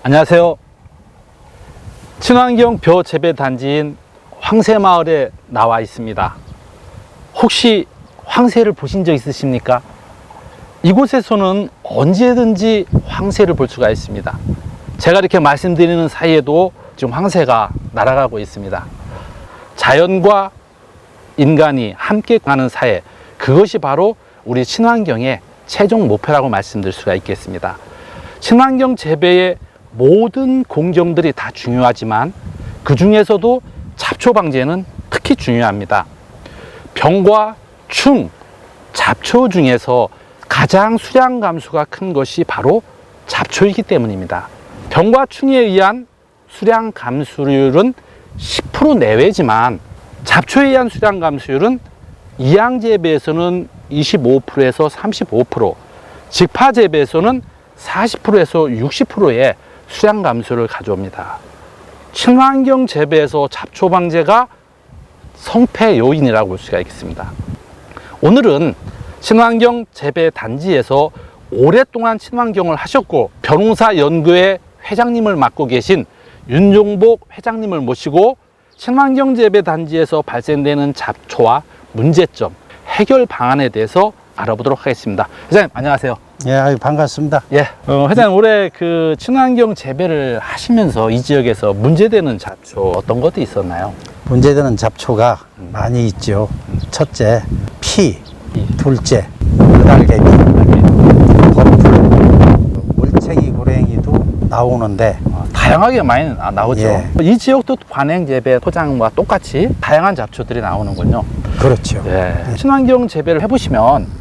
안녕하세요. 친환경 벼 재배 단지인 황새마을에 나와 있습니다. 혹시 황새를 보신 적 있으십니까? 이곳에서는 언제든지 황새를 볼 수가 있습니다. 제가 이렇게 말씀드리는 사이에도 지금 황새가 날아가고 있습니다. 자연과 인간이 함께 가는 사회, 그것이 바로 우리 친환경의 최종 목표라고 말씀드릴 수가 있겠습니다. 친환경 재배의 모든 공정들이 다 중요하지만 그 중에서도 잡초 방제는 특히 중요합니다. 병과 충, 잡초 중에서 가장 수량 감소가 큰 것이 바로 잡초이기 때문입니다. 병과 충에 의한 수량 감소율은 10% 내외지만 잡초에 의한 수량 감소율은 이양 재배에서는 25%에서 35%, 직파 재배에서는 40%에서 60%의 수량 감소를 가져옵니다. 친환경 재배에서 잡초 방제가 성패 요인이라고 볼 수가 있겠습니다. 오늘은 친환경 재배 단지에서 오랫동안 친환경을 하셨고 벼농사 연구회 회장님을 맡고 계신 윤종복 회장님을 모시고 친환경 재배 단지에서 발생되는 잡초와 문제점, 해결 방안에 대해서 알아보도록 하겠습니다. 회장님 안녕하세요. 예, 반갑습니다. 예, 회장님 올해 그 친환경 재배를 하시면서 이 지역에서 문제되는 잡초 어떤 것도 있었나요? 문제되는 잡초가 많이 있죠. 첫째, 피, 둘째, 무달개비, 버풀, 물챙이 고랭이도 나오는데 다양하게 많이 나오죠. 예. 이 지역도 관행 재배 토장과 똑같이 다양한 잡초들이 나오는군요. 그렇죠. 예. 친환경 재배를 해보시면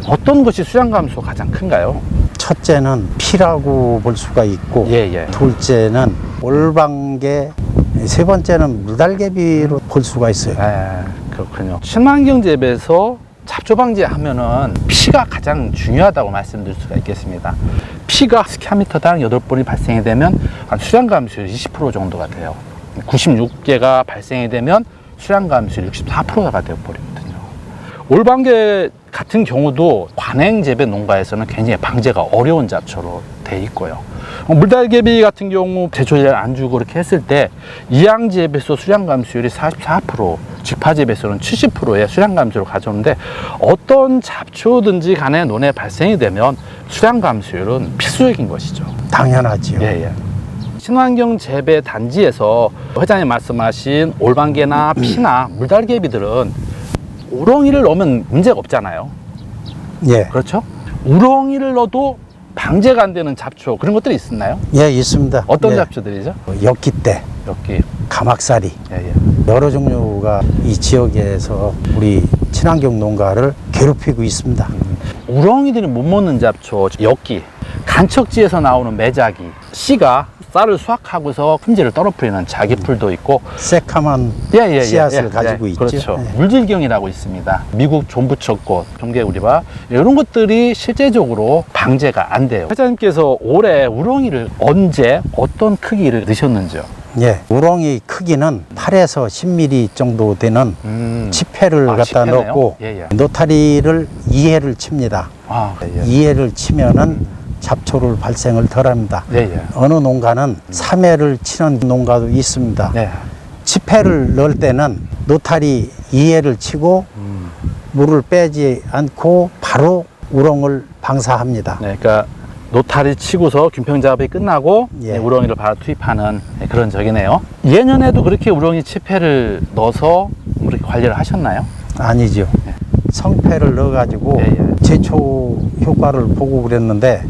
어떤 것이 수량 감소 가장 큰가요? 첫째는 피라고 볼 수가 있고 예. 둘째는 올방개, 세 번째는 무달개비로 볼 수가 있어요. 그렇군요. 친환경 재배에서 잡초 방제하면은 피가 가장 중요하다고 말씀드릴 수가 있겠습니다. 피가 스퀘어미터당 8번이 발생이 되면 한 수량 감소율 20% 정도가 돼요. 96개가 발생이 되면 수량 감소율 64%가 되어버리거든요. 올방개 같은 경우도 관행 재배 농가에서는 굉장히 방제가 어려운 잡초로 돼 있고요. 물달개비 같은 경우 제초제를 안 주고 이렇게 했을 때 이양 재배에서 수량 감소율이 44%, 직파 재배에서는 70%의 수량 감소를 가져오는데 어떤 잡초든지 간에 논에 발생이 되면 수량 감소율은 필수적인 것이죠. 당연하지요. 예. 친환경 재배 단지에서 회장님 말씀하신 올방개나 피나 물달개비들은 우렁이를 넣으면 문제가 없잖아요. 예. 그렇죠? 우렁이를 넣어도 방제가 안 되는 잡초 그런 것들이 있었나요? 예, 있습니다. 어떤 예. 잡초들이죠? 엽기대, 여기. 가막사리, 예. 여러 종류가 이 지역에서 우리 친환경 농가를 괴롭히고 있습니다. 우렁이들이 못 먹는 잡초, 엽기, 간척지에서 나오는 매자기, 씨가 쌀을 수확하고서 품질을 떨어뜨리는 자기풀도 있고 새카만 씨앗을 가지고 있죠. 그렇죠. 예. 물질경이라고 있습니다. 미국 종부초꽃, 정개우리바 이런 것들이 실제적으로 방제가 안 돼요. 회장님께서 올해 우렁이를 언제 어떤 크기를 넣으셨는지요? 예, 우렁이 크기는 8에서 10mm 정도 되는 치패를 갖다 치패네요? 넣고 예. 노타리를 2회를 칩니다. 2회를 치면은 잡초를 발생을 덜 합니다. 예. 어느 농가는 3회를 치는 농가도 있습니다. 네. 치패를 넣을 때는 노타리 2회를 치고 물을 빼지 않고 바로 우렁을 방사합니다. 네, 그러니까 노타리 치고서 균평 작업이 끝나고 예. 우렁이를 바로 투입하는 그런 적이네요. 예년에도 그렇게 우렁이 치패를 넣어서 그렇게 관리를 하셨나요? 아니죠. 네. 성패를 넣어가지고 예. 제초 효과를 보고 그랬는데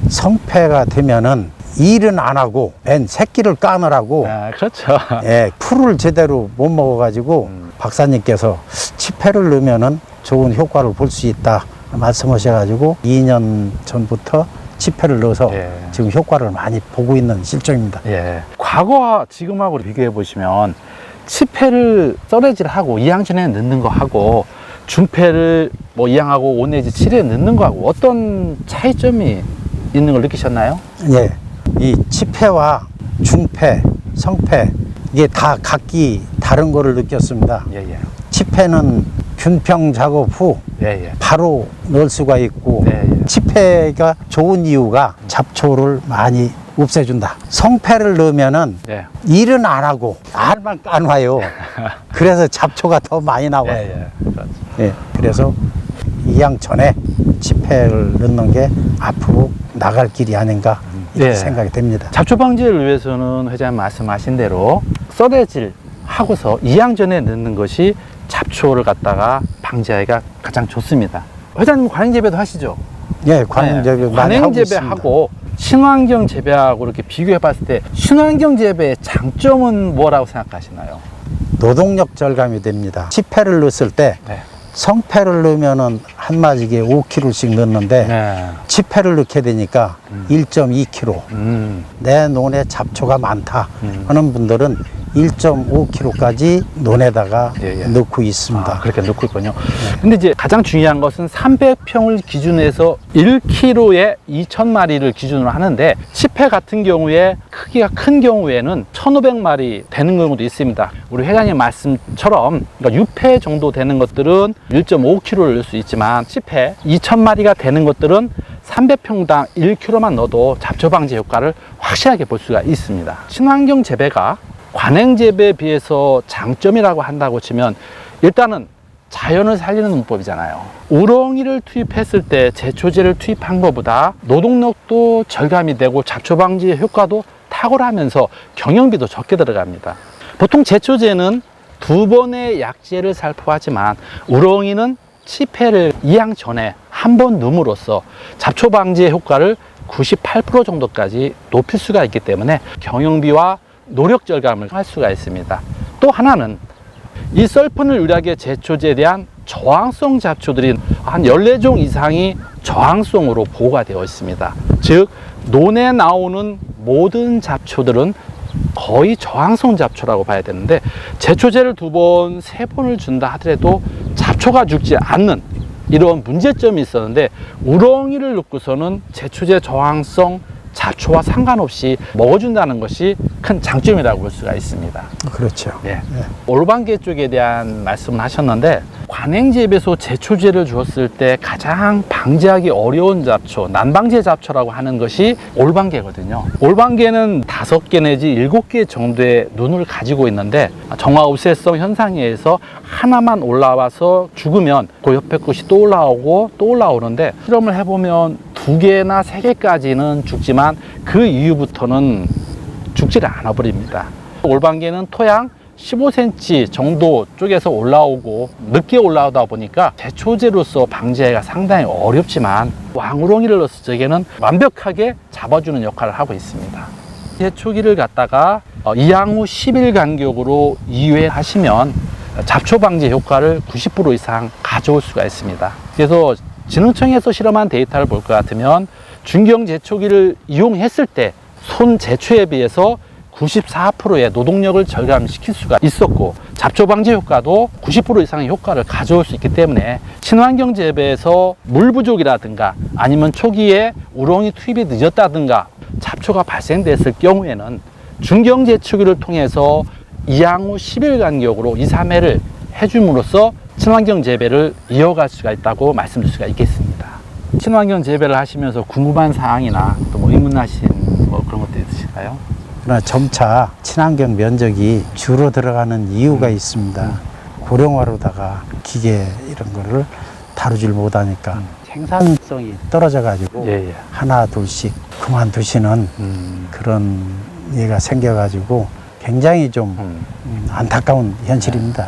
성패가 되면은 일은 안 하고 맨 새끼를 까느라고 그렇죠. 예, 풀을 제대로 못 먹어가지고 박사님께서 치패를 넣으면은 좋은 효과를 볼 수 있다 말씀하셔가지고 2년 전부터 치패를 넣어서 예. 지금 효과를 많이 보고 있는 실정입니다. 예. 과거와 지금하고 비교해 보시면 치패를 썰어질하고 2항전에 넣는 거 하고 중패를 뭐 2항하고 5 내지 7에 넣는 거 하고 어떤 차이점이 있는 걸 느끼셨나요? 예, 이 치패와 중패, 성패 이게 다 각기 다른 거를 느꼈습니다. 예. 치패는 균평 작업 후 바로 넣을 수가 있고 네, 예. 치패가 좋은 이유가 잡초를 많이 없애준다. 성패를 넣으면은 예. 일은 안 하고 알만 까놔요. 그래서 잡초가 더 많이 나와요. 예, 예. 그렇죠. 예, 그래서 이양 전에 치패를 넣는 게 앞으로 나갈 길이 아닌가 이렇게 예. 생각이 됩니다. 잡초 방지를 위해서는 회장님 말씀하신 대로 썰애질 하고서 이양 전에 넣는 것이 잡초를 갖다가 방지하기가 가장 좋습니다. 회장님 관행 재배도 하시죠? 예, 관행 재배 많이 관행 하고 있습니다. 재배하고 친환경 재배하고 이렇게 비교해 봤을 때 친환경 재배의 장점은 뭐라고 생각하시나요? 노동력 절감이 됩니다. 치패를 넣었을 때 네. 성패를 넣으면은 한 마지기에 5kg씩 넣는데 네. 치패를 넣게 되니까 1.2kg. 내 논에 잡초가 많다 하는 분들은 1.5kg까지 논에다가 예, 예. 넣고 있습니다. 아, 그렇게 넣고 있군요. 근데 이제 가장 중요한 것은 300평을 기준으로 해서 1kg에 2,000마리를 기준으로 하는데 10회 같은 경우에 크기가 큰 경우에는 1,500마리 되는 경우도 있습니다. 우리 회장님 말씀처럼 그러니까 6회 정도 되는 것들은 1.5kg를 넣을 수 있지만 10회 2,000마리가 되는 것들은 300평당 1kg만 넣어도 잡초 방지 효과를 확실하게 볼 수가 있습니다. 친환경 재배가 관행 재배에 비해서 장점이라고 한다고 치면 일단은 자연을 살리는 문법이잖아요. 우렁이를 투입했을 때 제초제를 투입한 것보다 노동력도 절감이 되고 잡초 방지 효과도 탁월하면서 경영비도 적게 들어갑니다. 보통 제초제는 2번의 약제를 살포하지만 우렁이는 치패를 이양 전에 한 번 넣음으로써 잡초 방지의 효과를 98% 정도까지 높일 수가 있기 때문에 경영비와 노력 절감을 할 수가 있습니다. 또 하나는 이 썰프늘 유략의 제초제에 대한 저항성 잡초들이 한 14종 이상이 저항성으로 보호가 되어 있습니다. 즉 논에 나오는 모든 잡초들은 거의 저항성 잡초라고 봐야 되는데 제초제를 2번, 3번을 준다 하더라도 잡초가 죽지 않는 이런 문제점이 있었는데 우렁이를 넣고서는 제초제 저항성 잡초와 상관없이 먹어준다는 것이 큰 장점이라고 볼 수가 있습니다. 그렇죠. 네. 올방개 쪽에 대한 말씀을 하셨는데 관행재배소 제초제를 주었을 때 가장 방지하기 어려운 잡초, 난방제 잡초라고 하는 것이 올방개거든요. 올방개는 5개 내지 7개 정도의 눈을 가지고 있는데 정화흡쇄성 현상에 의해서 하나만 올라와서 죽으면 그 옆에 것이 또 올라오고 또 올라오는데 실험을 해보면 2개나 3개까지는 죽지만 그 이후부터는 죽지를 않아 버립니다. 올방개는 토양 15cm 정도 쪽에서 올라오고 늦게 올라오다 보니까 제초제로서 방지하기가 상당히 어렵지만 왕우렁이를 넣었을 적에는 완벽하게 잡아주는 역할을 하고 있습니다. 제초기를 갖다가 이양 후 10일 간격으로 2회 하시면 잡초 방지 효과를 90% 이상 가져올 수가 있습니다. 그래서 진흥청에서 실험한 데이터를 볼 것 같으면 중경 제초기를 이용했을 때 손 제초에 비해서 94%의 노동력을 절감시킬 수가 있었고 잡초 방지 효과도 90% 이상의 효과를 가져올 수 있기 때문에 친환경 재배에서 물 부족이라든가 아니면 초기에 우렁이 투입이 늦었다든가 잡초가 발생됐을 경우에는 중경 제초기를 통해서 이양 후 10일 간격으로 2, 3회를 해줌으로써 친환경 재배를 이어갈 수가 있다고 말씀드릴 수가 있겠습니다. 친환경 재배를 하시면서 궁금한 사항이나 또 뭐 의문하신 뭐 그런 것도 있으실까요? 그러나 점차 친환경 면적이 줄어들어가는 이유가 있습니다. 고령화로다가 기계 이런 거를 다루질 못하니까 생산성이 떨어져 가지고 예. 하나 둘씩 그만두시는 그런 예가 생겨 가지고 굉장히 좀 안타까운 현실입니다.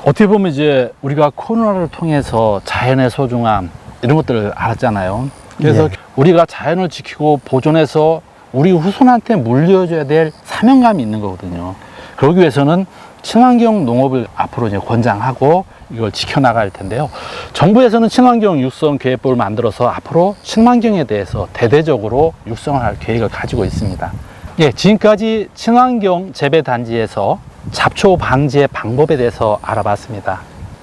어떻게 보면 이제 우리가 코로나를 통해서 자연의 소중함 이런 것들을 알았잖아요. 그래서 예. 우리가 자연을 지키고 보존해서 우리 후손한테 물려줘야 될 사명감이 있는 거거든요. 그러기 위해서는 친환경 농업을 앞으로 이제 권장하고 이걸 지켜나갈 텐데요. 정부에서는 친환경 육성 계획법을 만들어서 앞으로 친환경에 대해서 대대적으로 육성을 할 계획을 가지고 있습니다. 예, 지금까지 친환경 재배단지에서 잡초 방지의 방법에 대해서 알아봤습니다.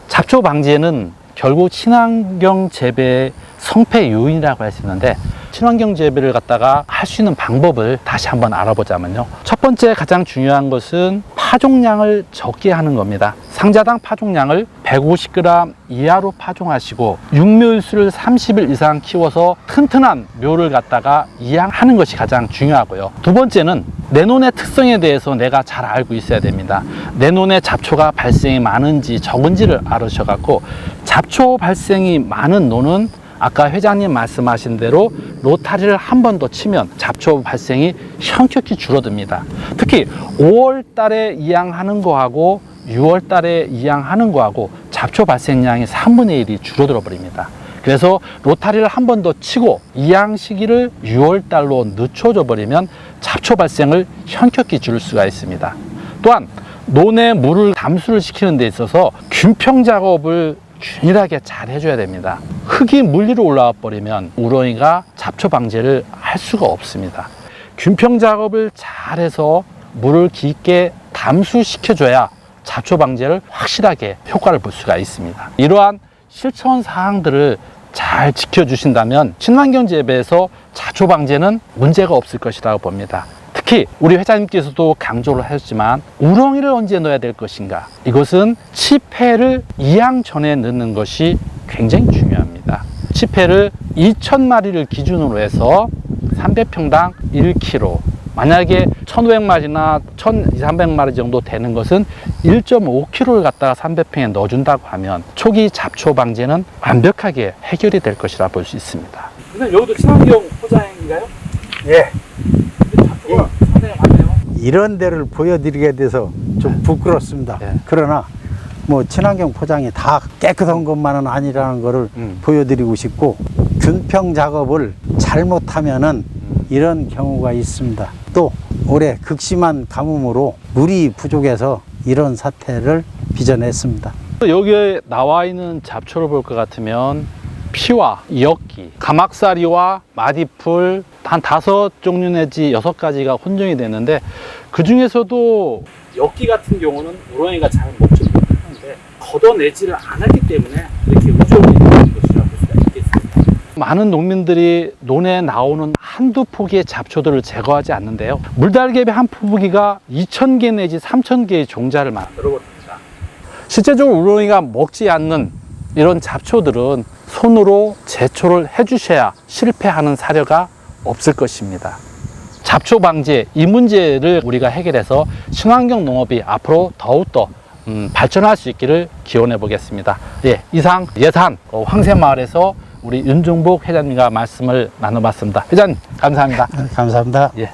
잡초 방지에는 결국 친환경 재배의 성패 요인이라고 할 수 있는데 친환경 재배를 갖다가 할 수 있는 방법을 다시 한번 알아보자면요. 첫 번째 가장 중요한 것은 파종량을 적게 하는 겁니다. 상자당 파종량을 150g 이하로 파종하시고 육묘일수를 30일 이상 키워서 튼튼한 묘를 갖다가 이양하는 것이 가장 중요하고요. 두 번째는 내 논의 특성에 대해서 내가 잘 알고 있어야 됩니다. 내 논에 잡초가 발생이 많은지 적은지를 알으셔갖고 잡초 발생이 많은 논은 아까 회장님 말씀하신 대로 로타리를 한 번 더 치면 잡초 발생이 현격히 줄어듭니다. 특히 5월 달에 이양하는 거하고 6월 달에 이양하는 거하고 잡초 발생량이 3분의 1이 줄어들어 버립니다. 그래서 로타리를 한 번 더 치고 이양 시기를 6월 달로 늦춰져 버리면 잡초 발생을 현격히 줄일 수가 있습니다. 또한 논에 물을 담수를 시키는 데 있어서 균평 작업을 균일하게 잘 해줘야 됩니다. 흙이 물 위로 올라와 버리면 우렁이가 잡초 방제를 할 수가 없습니다. 균평 작업을 잘해서 물을 깊게 담수시켜줘야 잡초 방제를 확실하게 효과를 볼 수가 있습니다. 이러한 실천 사항들을 잘 지켜주신다면 친환경 재배에서 잡초 방제는 문제가 없을 것이라고 봅니다. 특히 우리 회장님께서도 강조를 하셨지만 우렁이를 언제 넣어야 될 것인가, 이것은 치패를 이양 전에 넣는 것이 굉장히 중요합니다. 치패를 2,000마리를 기준으로 해서 300평당 1kg, 만약에 1,500마리나 1,200~300마리 정도 되는 것은 1.5kg를 갖다가 300평에 넣어준다고 하면 초기 잡초 방제는 완벽하게 해결이 될 것이라 볼 수 있습니다. 근데 여기도 친환경 포장인가요? 예. 잡초가 상당히 많네요. 이런 데를 보여드리게 돼서 좀 부끄럽습니다. 네. 그러나 뭐 친환경 포장이 다 깨끗한 것만은 아니라는 것을 보여드리고 싶고, 균평 작업을 잘못하면은 이런 경우가 있습니다. 또 올해 극심한 가뭄으로 물이 부족해서 이런 사태를 빚어냈습니다. 여기에 나와 있는 잡초를 볼 것 같으면 피와 엽기, 가막사리와 마디풀 한 5종류 내지 6가지가 혼종이 되는데, 그 중에서도 엽기 같은 경우는 우렁이가 잘 먹지 못하는데 걷어내지를 않았기 때문에 이렇게 우정이 되는 것이라 볼 수가 있겠습니다. 많은 농민들이 논에 나오는 한두 포기의 잡초들을 제거하지 않는데요. 물달개비 한 포기가 2,000개 내지 3,000개의 종자를 만들어버립니다. 실제적으로 우렁이가 먹지 않는 이런 잡초들은 손으로 제초를 해주셔야 실패하는 사례가 없을 것입니다. 잡초 방제, 이 문제를 우리가 해결해서 친환경 농업이 앞으로 더욱더 발전할 수 있기를 기원해 보겠습니다. 예, 이상 예산 황새마을에서 우리 윤종복 회장님과 말씀을 나눠봤습니다. 회장님 감사합니다. 감사합니다. 예.